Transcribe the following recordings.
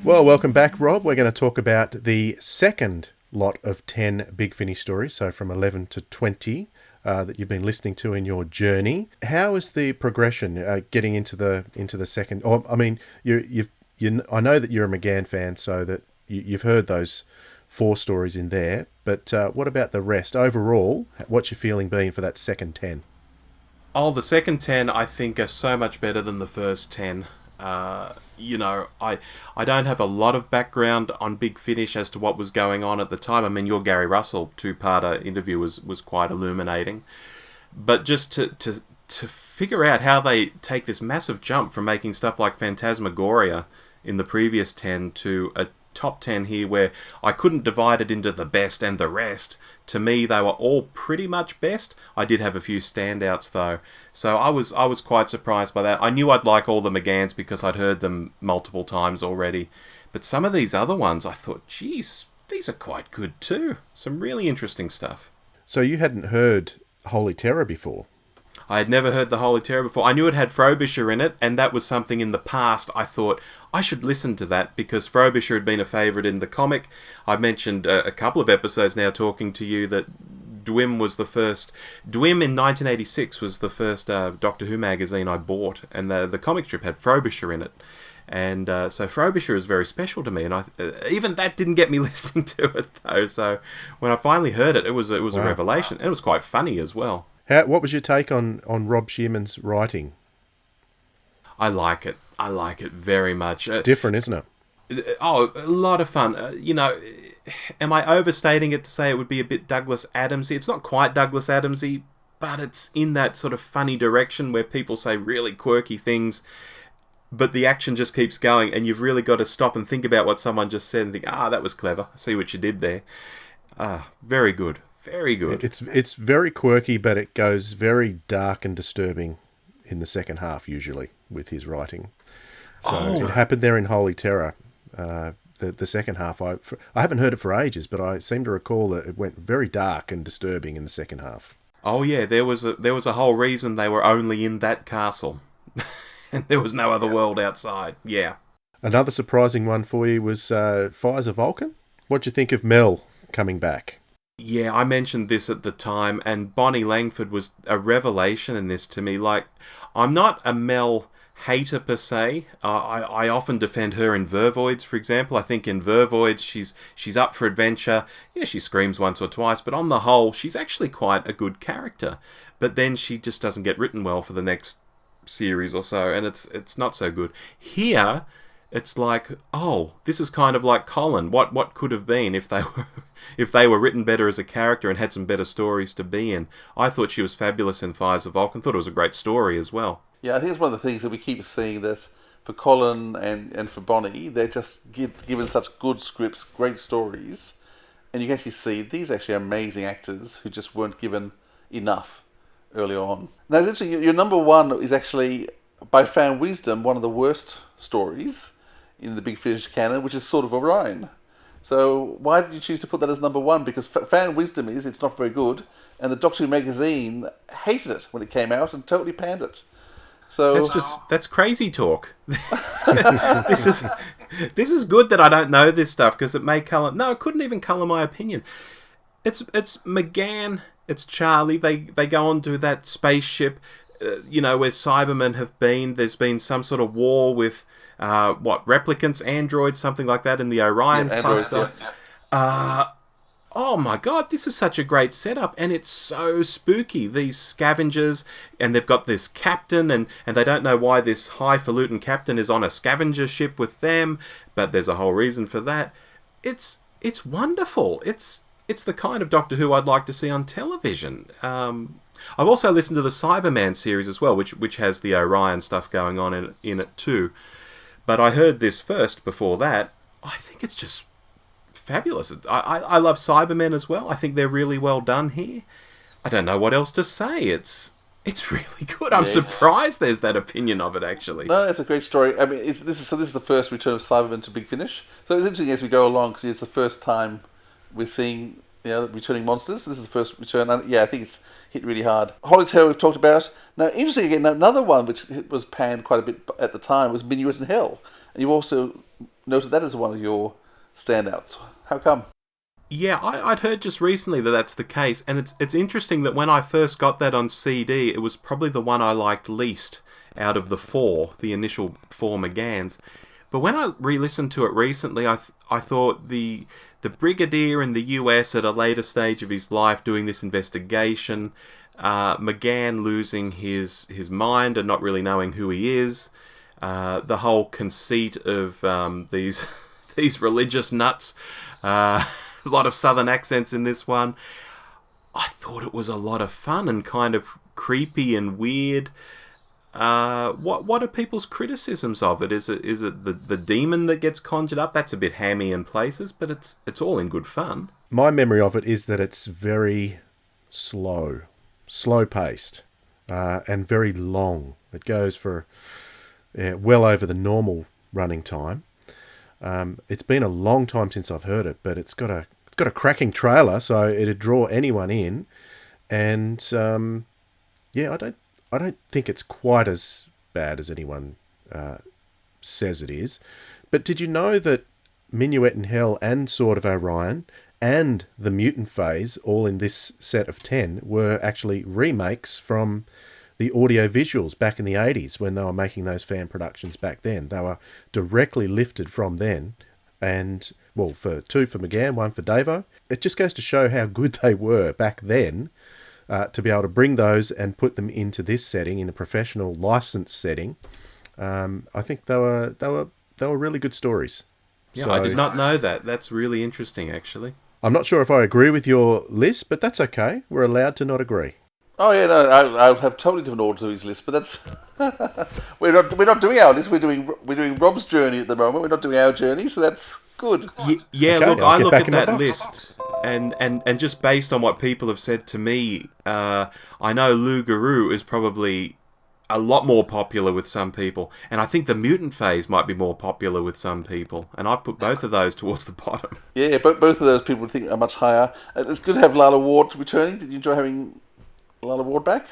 Well, welcome back, Rob. We're going to talk about the second lot of 10 Big Finish stories, so from 11 to 20, that you've been listening to in your journey. How is the progression getting into the second? Or, I mean, I know that you're a McGann fan, so that you've heard those four stories in there. But what about the rest overall? What's your feeling been for that second 10? Oh, the second 10 I think are so much better than the first 10. I don't have a lot of background on Big Finish as to what was going on at the time. I mean, your Gary Russell two-parter interview was quite illuminating. But just to figure out how they take this massive jump from making stuff like Phantasmagoria in the previous 10 to a top 10 here where I couldn't divide it into the best and the rest. To me, they were all pretty much best. I did have a few standouts though. So I was quite surprised by that. I knew I'd like all the McGanns because I'd heard them multiple times already. But some of these other ones I thought, geez, these are quite good too. Some really interesting stuff. So you hadn't heard Holy Terror before? I had never heard the Holy Terror before. I knew it had Frobisher in it, and that was something in the past I thought I should listen to that because Frobisher had been a favourite in the comic. I mentioned a couple of episodes now talking to you that Dwim was the first. Dwim in 1986 was the first Doctor Who magazine I bought, and the comic strip had Frobisher in it. And so Frobisher is very special to me, and even that didn't get me listening to it though. So when I finally heard it, it was a Wow. revelation, and it was quite funny as well. What was your take on Rob Shearman's writing? I like it. I like it very much. It's different, isn't it? Oh, a lot of fun. Am I overstating it to say it would be a bit Douglas Adamsy? It's not quite Douglas Adamsy, but it's in that sort of funny direction where people say really quirky things, but the action just keeps going, and you've really got to stop and think about what someone just said and think, that was clever. I see what you did there. Very good. Very good. It's very quirky, but it goes very dark and disturbing in the second half usually with his writing. So it happened there in Holy Terror. The second half, I haven't heard it for ages, but I seem to recall that it went very dark and disturbing in the second half. Oh yeah, there was a whole reason they were only in that castle, and there was no other world outside. Yeah. Another surprising one for you was Fires of Vulcan. What do you think of Mel coming back? Yeah, I mentioned this at the time, and Bonnie Langford was a revelation in this to me. Like, I'm not a Mel hater per se. I often defend her in Vervoids, for example. I think in Vervoids she's up for adventure. Yeah, she screams once or twice, but on the whole, she's actually quite a good character. But then she just doesn't get written well for the next series or so, and it's not so good. Here, it's like, this is kind of like Colin. What could have been if they were if they were written better as a character and had some better stories to be in. I thought she was fabulous in Fires of Vulcan. Thought it was a great story as well. Yeah, I think it's one of the things that we keep seeing that for Colin and for Bonnie, they're just given such good scripts, great stories, and you can actually see these are actually amazing actors who just weren't given enough early on. Now, it's interesting, your number one is actually, by fan wisdom, one of the worst stories in the Big Finish canon, which is Sword of Orion. So why did you choose to put that as number one? Because fan wisdom is it's not very good, and the Doctor Who magazine hated it when it came out and totally panned it. So That's crazy talk. This is good that I don't know this stuff because it may colour. No, it couldn't even colour my opinion. It's McGann. It's Charlie. They go onto that spaceship. Where Cybermen have been. There's been some sort of war with replicants, androids, something like that in the Orion cluster. Oh my god, this is such a great setup, and it's so spooky. These scavengers, and they've got this captain, and they don't know why this highfalutin captain is on a scavenger ship with them, but there's a whole reason for that. It's wonderful. It's the kind of Doctor Who I'd like to see on television. I've also listened to the Cyberman series as well, which has the Orion stuff going on in it too. But I heard this first before that. I think it's just fabulous. I love Cybermen as well. I think they're really well done here. I don't know what else to say. It's really good. I'm surprised there's that opinion of it actually. No, it's a great story. I mean, this is the first return of Cybermen to Big Finish. So it's interesting as we go along because it's the first time we're seeing returning monsters. This is the first return. And I think it's hit really hard. Holy Terror we've talked about. Now, interesting again, another one which was panned quite a bit at the time was Minuet in Hell. And you've also noted that as one of your standouts. How come? Yeah, I'd heard just recently that that's the case, and it's interesting that when I first got that on CD, it was probably the one I liked least out of the four, the initial four McGanns. But when I re-listened to it recently, I thought the Brigadier in the US at a later stage of his life doing this investigation, McGann losing his mind and not really knowing who he is, the whole conceit of these these religious nuts. A lot of southern accents in this one. I thought it was a lot of fun and kind of creepy and weird. What are people's criticisms of it? Is it the demon that gets conjured up? That's a bit hammy in places, but it's all in good fun. My memory of it is that it's very slow paced, and very long. It goes for well over the normal running time. It's been a long time since I've heard it, but it's got a cracking trailer, so it'd draw anyone in. And yeah, I don't think it's quite as bad as anyone says it is. But did you know that Minuet in Hell and Sword of Orion and the Mutant Phase, all in this set of 10, were actually remakes from the audio visuals back in the 80s when they were making those fan productions back then. They were directly lifted from then. And, well, for two for McGann, one for Davo. It just goes to show how good they were back then, to be able to bring those and put them into this setting, in a professional licensed setting. I think they were really good stories. Yeah, So, I did not know that. That's really interesting, actually. I'm not sure if I agree with your list, but that's okay. We're allowed to not agree. Oh yeah, no, I have totally different order to his list, but that's we're not doing our list. We're doing Rob's journey at the moment. We're not doing our journey, so that's good. Yeah, Okay, look, I'll I get look back at in my that box. list, and just based on what people have said to me, I know Lou Garou is probably a lot more popular with some people, and I think the Mutant Phase might be more popular with some people, and I've put both of those towards the bottom. Yeah, but both of those people would think are much higher. It's good to have Lala Ward returning. Did you enjoy having Lala Ward back?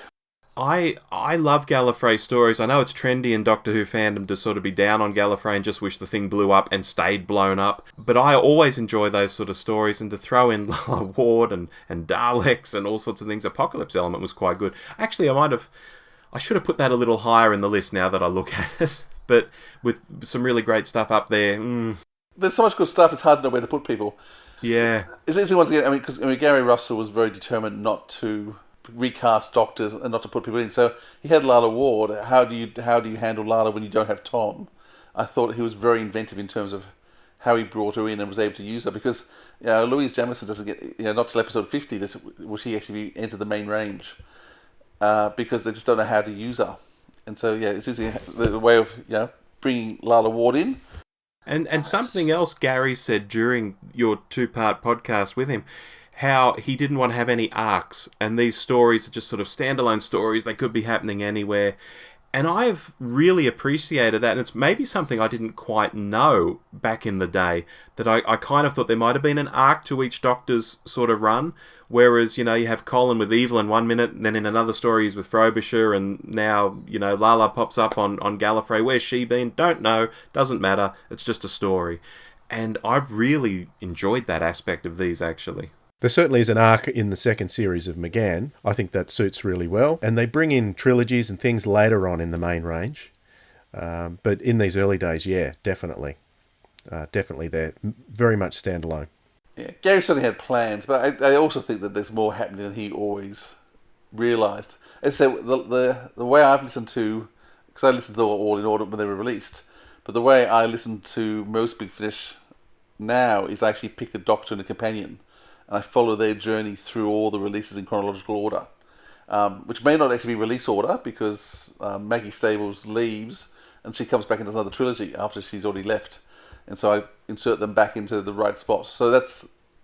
I love Gallifrey stories. I know it's trendy in Doctor Who fandom to sort of be down on Gallifrey and just wish the thing blew up and stayed blown up. But I always enjoy those sort of stories, and to throw in Lala Ward and Daleks and all sorts of things. Apocalypse Element was quite good. Actually, I should have put that a little higher in the list now that I look at it. But with some really great stuff up there, There's so much good stuff. It's hard to know where to put people. yeah. It's easy once again. Because Gary Russell was very determined not to recast Doctors and not to put people in. So he had Lala Ward. How do you handle Lala when you don't have Tom? I thought he was very inventive in terms of how he brought her in and was able to use her, because Louise Jamison doesn't get not till episode 50 will she actually enter the main range, because they just don't know how to use her. And so it's easy the way of bringing Lala Ward in. And something else Gary said during your two-part podcast with him, how he didn't want to have any arcs, and these stories are just sort of standalone stories. They could be happening anywhere. And I've really appreciated that, and it's maybe something I didn't quite know back in the day, that I kind of thought there might have been an arc to each Doctor's sort of run, whereas, you have Colin with Evelyn 1 minute, and then in another story he's with Frobisher, and now, Lala pops up on Gallifrey. Where's she been? Don't know. Doesn't matter. It's just a story. And I've really enjoyed that aspect of these, actually. There certainly is an arc in the second series of McGann. I think that suits really well. And they bring in trilogies and things later on in the main range. But in these early days, yeah, definitely. Definitely they're very much standalone. Yeah, Gary certainly had plans, but I also think that there's more happening than he always realised. And so the way I've listened to, because I listened to them all in order when they were released, but the way I listen to most Big Finish now is I actually pick a Doctor and a companion, and I follow their journey through all the releases in chronological order, which may not actually be release order, because Maggie Stables leaves and she comes back and does another trilogy after she's already left, and so I insert them back into the right spot. So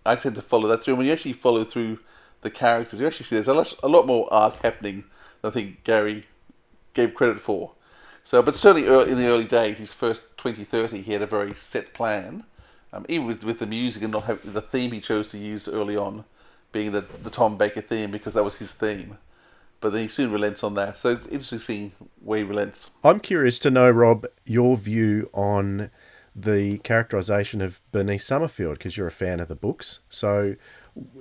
I tend to follow that through. And when you actually follow through the characters, you actually see there's a lot more arc happening than I think Gary gave credit for. So, but certainly in the early days, his first 20-30, he had a very set plan. Even with the music and not having the theme he chose to use early on, being the Tom Baker theme, because that was his theme. But then he soon relents on that. So it's interesting seeing where he relents. I'm curious to know, Rob, your view on the characterisation of Bernice Summerfield, because you're a fan of the books. So,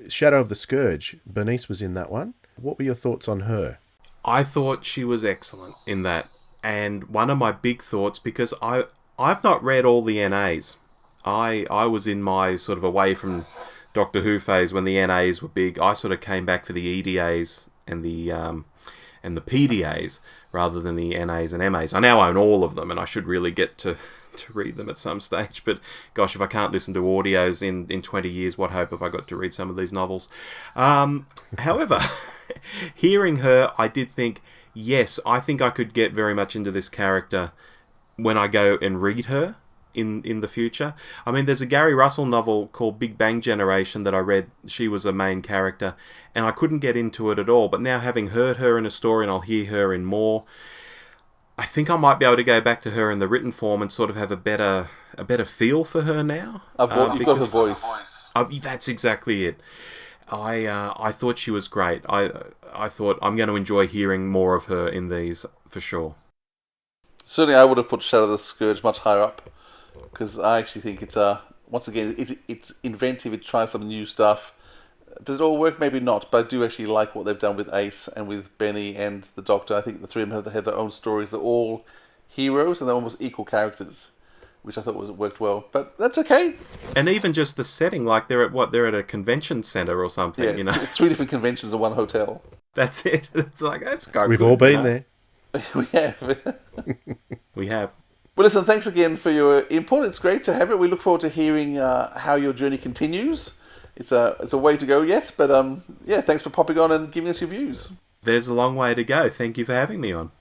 Shadow of the Scourge, Bernice was in that one. What were your thoughts on her? I thought she was excellent in that. And one of my big thoughts, because I've not read all the NAs. I was in my sort of away from Doctor Who phase when the NAs were big. I sort of came back for the EDAs and the PDAs rather than the NAs and MAs. I now own all of them, and I should really get to read them at some stage. But gosh, if I can't listen to audios in 20 years, what hope have I got to read some of these novels? However, hearing her, I did think, yes, I think I could get very much into this character when I go and read her in the future. I mean, there's a Gary Russell novel called Big Bang Generation that I read. She was a main character, and I couldn't get into it at all. But now, having heard her in a story, and I'll hear her in more, I think I might be able to go back to her in the written form and sort of have a better feel for her now. You've got her voice. That's exactly it. I thought she was great. I thought I'm going to enjoy hearing more of her in these for sure. Certainly, I would have put Shadow of the Scourge much higher up, because I actually think it's once again it's inventive. It tries some new stuff. Does it all work? Maybe not, but I do actually like what they've done with Ace and with Benny and the Doctor. I think the three of them have their own stories. They're all heroes and they're almost equal characters, which I thought worked well. But that's okay. And even just the setting, like they're at a convention center or something. Yeah, you know, it's 3 different conventions in one hotel. that's it. It's like that's quite We've good, all been you know? We have. We have. Well, listen, thanks again for your input. It's great to have it. We look forward to hearing how your journey continues. It's a way to go yet, but yeah, thanks for popping on and giving us your views. There's a long way to go. Thank you for having me on.